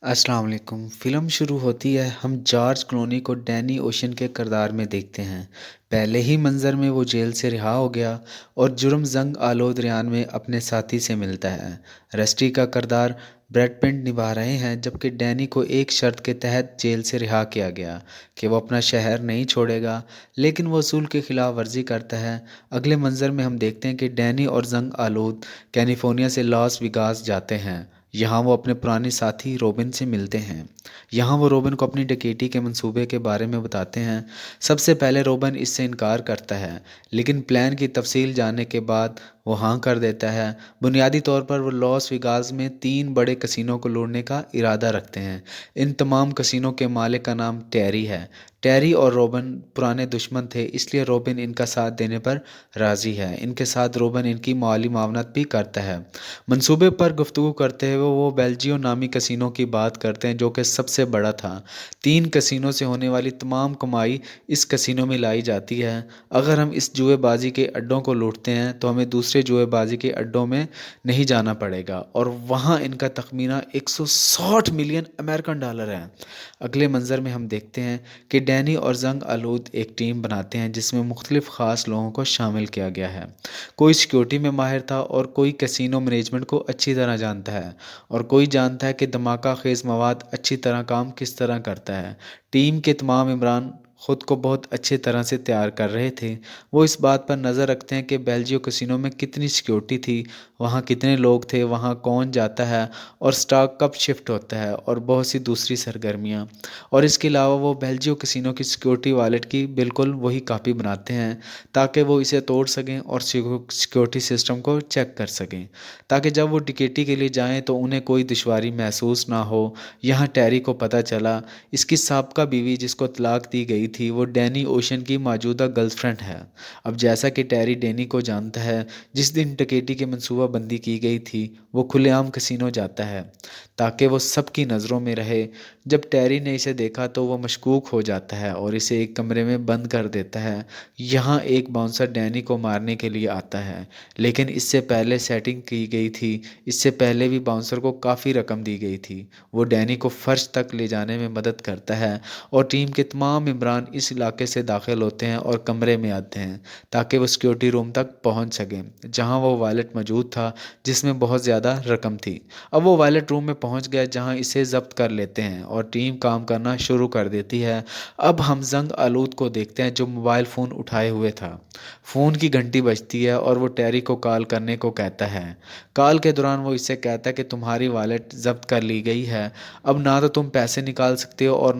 अस्सलाम वालेकुम। फ़िल्म शुरू होती है, हम जॉर्ज क्लूनी को डैनी ओशन के किरदार में देखते हैं। पहले ही मंज़र में वो जेल से रिहा हो गया और जुर्म जंग आलोद रियान में अपने साथी से मिलता है। रस्टी का किरदार ब्रैड पिट निभा रहे हैं, जबकि डैनी को एक शर्त के तहत जेल से रिहा किया गया कि वो अपना शहर नहीं छोड़ेगा, लेकिन वो असूल की खिलाफ वर्जी करता है। अगले मंज़र में हम देखते हैं कि डैनी और जंग आलोद कैलिफोर्निया से लॉस वेगास जाते हैं। यहाँ वो अपने पुराने साथी रोबिन से मिलते हैं। यहाँ वो रोबिन को अपनी डकैती के मंसूबे के बारे में बताते हैं। सबसे पहले रोबिन इससे इनकार करता है, लेकिन प्लान की तफसील जानने के बाद वो हाँ कर देता है। बुनियादी तौर पर वो लॉस वेगास में 3 बड़े कसिनों को लूटने का इरादा रखते हैं। इन तमाम कसिनों के मालिक का नाम टेरी है। टेरी और रोबिन पुराने दुश्मन थे, इसलिए रोबिन इनका साथ देने पर राज़ी है। इनके साथ रोबिन इनकी माली मावनत भी करता है। मंसूबे पर गुफ्तगू करते हुए वो बेल्जियो नामी कसिनो की बात करते हैं, जो कि सबसे बड़ा था। 3 कसिनों से होने वाली तमाम कमाई इस कसिनो में लाई जाती है। अगर हम इस जुएबाजी के अड्डों को लूटते हैं तो हमें दूसरे जुएबाजी के अड्डों में नहीं जाना पड़ेगा, और वहाँ इनका तखमीना 160 मिलियन अमेरिकन डॉलर है। अगले मंजर में हम देखते हैं कि डैनी और जंग आलूद एक टीम बनाते हैं, जिसमें मुख्तलिफ ख़ास लोगों को शामिल किया गया है। कोई सिक्योरिटी में माहिर था, और कोई कैसीनो मैनेजमेंट को अच्छी तरह जानता है, और कोई जानता है कि धमाका खेज मवाद अच्छी तरह काम किस तरह करता है। टीम के तमाम इमरान खुद को बहुत अच्छी तरह से तैयार कर रहे थे। वो इस बात पर नज़र रखते हैं कि बेल्जियो कैसीनो में कितनी सिक्योरिटी थी, वहाँ कितने लोग थे, वहाँ कौन जाता है, और स्टॉक कब शिफ्ट होता है, और बहुत सी दूसरी सरगर्मियाँ। और इसके अलावा वो बेल्जियो कैसीनो की सिक्योरिटी वॉलेट की बिल्कुल वही कापी बनाते हैं, ताकि वो इसे तोड़ सकें और सिक्योरिटी सिस्टम को चेक कर सकें, ताकि जब वो टिकेटी के लिए जाएं तो उन्हें कोई दुश्वारी महसूस ना हो। यहाँ टैरी को पता चला इसकी साबका बीवी, जिसको तलाक दी गई थी, वो डैनी ओशन की मौजूदा गर्लफ्रेंड है। अब जैसा कि टैरी डैनी को जानता है, जिस दिन टिकेटी की मनसूबा बंदी की गई थी वो खुलेआम कसिनो जाता है ताकि वो सबकी नज़रों में रहे। जब टैरी ने इसे देखा तो वो मशकूक हो जाता है और इसे एक कमरे में बंद कर देता है। यहाँ एक बाउंसर डैनी को मारने के लिए आता है, लेकिन इससे पहले सेटिंग की गई थी। इससे पहले भी बाउंसर को काफ़ी रकम दी गई थी। वो डैनी को फर्श तक ले जाने में मदद करता है, और टीम के तमाम इमरान इस इलाके से दाखिल होते हैं और कमरे में आते हैं ताकि वो सिक्योरिटी रूम तक पहुंच सकें, जहां वो वॉलेट मौजूद था जिसमें बहुत ज़्यादा रकम थी। अब वो वॉलेट रूम में पहुंच गया, जहां इसे ज़ब्त कर लेते हैं और टीम काम करना शुरू कर देती है। अब हम जंग आलूद को देखते हैं, जो मोबाइल फ़ोन उठाए हुए था। फ़ोन की घंटी बजती है और वो टैरी को कॉल करने को कहता है। कॉल के दौरान वो इससे कहता है कि तुम्हारी वॉलेट ज़ब्त कर ली गई है। अब ना तो तुम पैसे निकाल सकते हो, और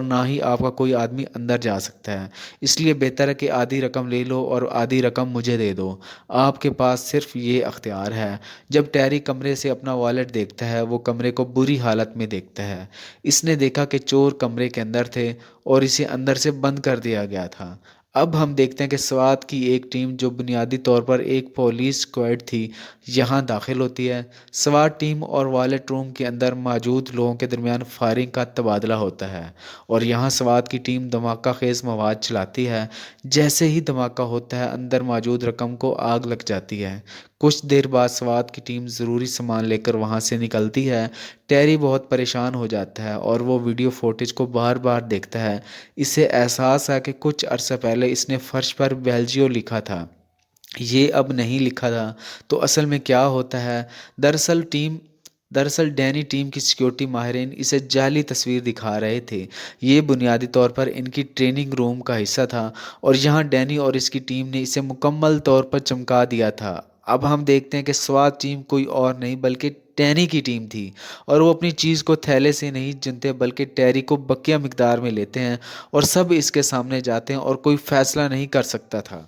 ना ही आपका कोई आदमी अंदर जा सकता है। इसलिए बेहतर है कि आधी रकम ले लो और आधी रकम मुझे दे दो। आपके पास सिर्फ ये अख्तियार है। जब टैरी कमरे से अपना वॉलेट देखता है, वो कमरे को बुरी हालत में देखता है। इसने देखा कि चोर कमरे के अंदर थे और इसे अंदर से बंद कर दिया गया था। अब हम देखते हैं कि स्वात की एक टीम, जो बुनियादी तौर पर एक पुलिस स्क्वाड थी, यहाँ दाखिल होती है। स्वाट टीम और वॉलेट रूम के अंदर मौजूद लोगों के दरमियान फायरिंग का तबादला होता है, और यहाँ स्वात की टीम धमाका खेज मवाद चलाती है। जैसे ही धमाका होता है, अंदर मौजूद रकम को आग लग जाती है। कुछ देर बाद स्वात की टीम ज़रूरी सामान लेकर वहाँ से निकलती है। टेरी बहुत परेशान हो जाता है और वो वीडियो फुटेज को बार बार देखता है। इसे एहसास है कि कुछ अरसा पहले इसने फर्श पर बेल्जियो लिखा था, ये अब नहीं लिखा था। तो असल में क्या होता है? दरअसल डैनी टीम की सिक्योरिटी माहिरीन इसे जाली तस्वीर दिखा रहे थे। ये बुनियादी तौर पर इनकी ट्रेनिंग रूम का हिस्सा था, और यहाँ डैनी और इसकी टीम ने इसे मुकम्मल तौर पर चमका दिया था। अब हम देखते हैं कि स्वात टीम कोई और नहीं बल्कि टैनी की टीम थी, और वो अपनी चीज़ को थैले से नहीं चुनते बल्कि टैरी को बकिया मिकदार में लेते हैं, और सब इसके सामने जाते हैं, और कोई फैसला नहीं कर सकता था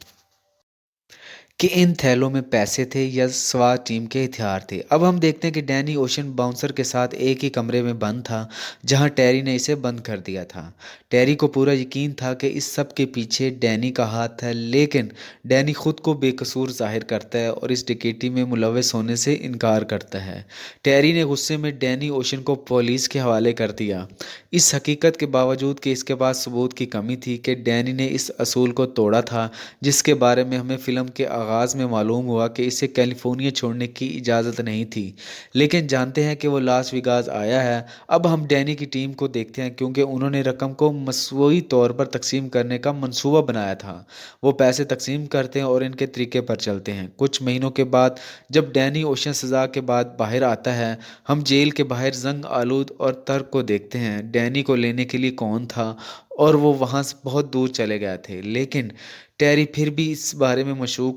कि इन थैलों में पैसे थे या स्वाट टीम के हथियार थे। अब हम देखते हैं कि डैनी ओशन बाउंसर के साथ एक ही कमरे में बंद था, जहां टैरी ने इसे बंद कर दिया था। टैरी को पूरा यकीन था कि इस सब के पीछे डैनी का हाथ है, लेकिन डैनी खुद को बेकसूर जाहिर करता है और इस डकैती में मुलविस होने से इनकार करता है। टैरी ने गुस्से में डैनी ओशन को पुलिस के हवाले कर दिया, इस हकीकत के बावजूद कि इसके पास सबूत की कमी थी कि डैनी ने इस असूल को तोड़ा था, जिसके बारे में हमें फ़िल्म के آغاز میں معلوم ہوا کہ اسے کیلیفورنیا چھوڑنے کی اجازت نہیں تھی، لیکن جانتے ہیں کہ وہ لاس ویگاس آیا ہے۔ اب ہم ڈینی کی ٹیم کو دیکھتے ہیں کیونکہ انہوں نے رقم کو مساوی طور پر تقسیم کرنے کا منصوبہ بنایا تھا۔ وہ پیسے تقسیم کرتے ہیں اور ان کے طریقے پر چلتے ہیں۔ کچھ مہینوں کے بعد جب ڈینی اوشن سزا کے بعد باہر آتا ہے، ہم جیل کے باہر زنگ آلود اور ترک کو دیکھتے ہیں۔ ڈینی کو لینے کے لیے کون تھا اور وہ وہاں سے بہت دور چلے گئے تھے، لیکن ٹیری پھر بھی اس بارے میں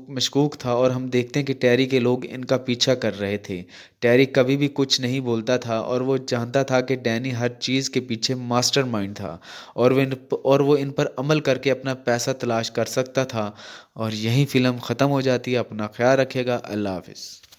مشکوک تھا اور ہم دیکھتے ہیں کہ ٹیری کے لوگ ان کا پیچھا کر رہے تھے۔ ٹیری کبھی بھی کچھ نہیں بولتا تھا اور وہ جانتا تھا کہ ڈینی ہر چیز کے پیچھے ماسٹر مائنڈ تھا اور وہ ان پر عمل کر کے اپنا پیسہ تلاش کر سکتا تھا۔ اور یہیں فلم ختم ہو جاتی ہے۔ اپنا خیال رکھے گا۔ اللہ حافظ۔